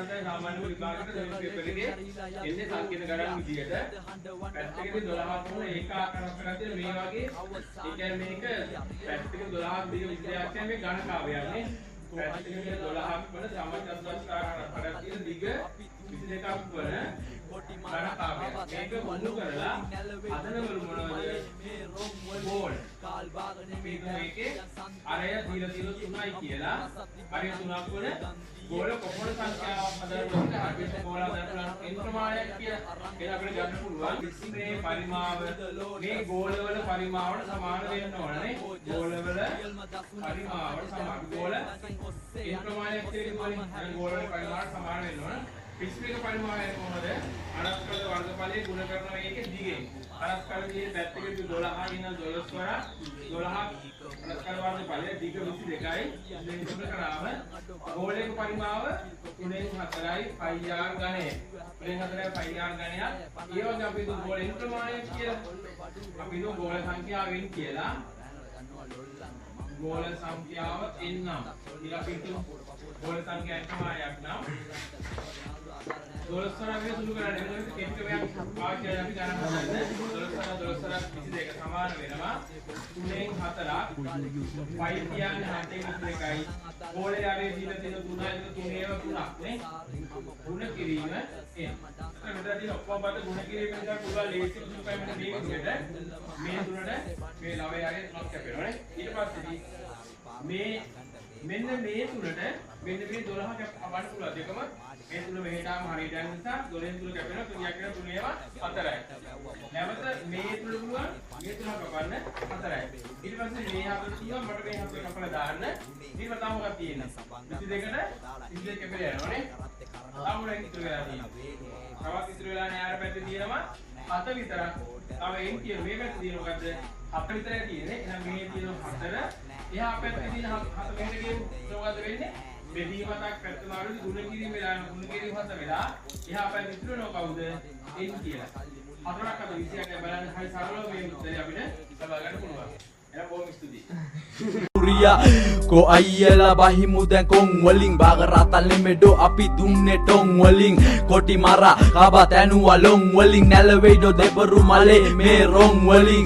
තමයි සාමාන්‍ය විභාගයකට දෙන පේපර් එකේ එන්නේ සංකේත ගණන් විදියට පැත්තකදී 12ක් වුණ ඒක ආකාරයක් කරලා මේ වගේ ඒ කියන්නේ මේක පැත්තක 12ක් දිග විද්‍යාඥයන් මේ ගණකාවයන්නේ පැත්තකදී 12ක් වන සමච්ඡන්දස්කාරයක් තියෙන දිග 22ක් වන ගණකාවය මේක මුළු කරලා හදනවලු මොනවද ගෝල මේකේ අරය දීලා 3යි කියලා අරය 3ක් වන ගෝල කොපමණ සංඛ්‍යාවක් හදනවද අපිට ගෝල හදන්න n ප්‍රමාණයක් කියලා ඒක අපිට ගන්න පුළුවන් මේ පරිමාව මේ ගෝලවල පරිමාවට සමාන වෙන්න ඕනනේ ගෝලවල පරිමාවට සමාන ගෝල n ප්‍රමාණයක් කියන්නේ ගෝලවල පරිමාවට සමාන වෙන්න ඕන පිස්මික පරිමාණය කොහොමද අනස්කල වර්ගඵලයේ ගුණ කරන එකේ දිගෙන් අනස්කල දිගේ පැත්තකදී 12 ඉන්න 12 වර 12 අනස්කල වර්ගඵලයේ දිග 22යි දෙක ගුණ කරාම ගෝලයේ පරිමාව 3න් 4යි πr ගණය 3න් 4යි πr ගණයක් ඒ වගේ අපි ගෝලෙන් ප්‍රමාණය කියලා අපි ගෝල සංඛ්‍යාවෙන් කියලා ගෝල සංඛ්‍යාව එන්නම් ඊළඟ පිටු ගෝල සංඛ්‍යාවක් ප්‍රමාණයක් නම් 12 වරක් සුළු කරන්නේ එතකොට කෙට්ටයක් පාවිච්චි කරලා අපි ගණන් හදන්නේ 12 වරක් 22 සමාන වෙනවා 3න් 4ක් π කියන්නේ 7න් 22යි ගෝලයේ ආවේ දීලා තියෙන 3යි 3ඒව 3ක් නේ ගුණ කිරීම n මෙතනදී ඔක්කොම බත ගුණ කිරීම නිසා පුරා ලේසි සුළු පැමිණ මේ විදිහට මේ තුනට මේ ලවයේ ආවේ 3ක් කැපෙනවා නේ ඊට පස්සේ මේ මෙන්න මේ තුනට මෙන්න මේ 12ක් අපන්න පුළුවන් දෙකම මේ තුන මෙහෙටාම හරියට යන නිසා 12න් තුන කැපෙනවා 3ක් වෙන 3 ඒවා 4යි. නැවත මේ තුන පුළුවන් මේ තුන කපන්න 4යි. ඊට පස්සේ මේ හතර තියෙනවා මට මේ හතර කපලා දාන්න. ඊට පස්සේ මොකක්ද තියෙන්නේ? 22කට 22 කැපෙලා යනවානේ. ආමුණක් ඉතුරු වෙලා තියෙනවා. තවත් ඉතුරු වෙලා නැහැ අර පැත්තේ තියෙනවා 7 විතරක්. තව එන් කියන මේ පැත්තේ තියෙන මොකද්ද? 7 විතරයි තියෙන්නේ. එහෙනම් මේ තියෙන 4 එහා පැත්තේ තියෙන 7 මෙහෙට ගියොත් මොකද වෙන්නේ? බෙදීමක් පැත්ත මාරුදි ගුණ කිරීම වෙලා ගුණ කිරීම හත වෙලා එහා පැත්තේ ඉතුරුනෝ කවුද n කියලා. හතරක් අත 26ක් බලන්න හරි සරලව මේ උත්තරය අපිට ලබා ගන්න පුළුවන්. එහෙනම් බොහොම ස්තුතියි. Ko ayyala bahimu dan kong waling bagaratan lemedo api dunne tong waling koti mara kabat anu walong waling nalawedo deberu male merong waling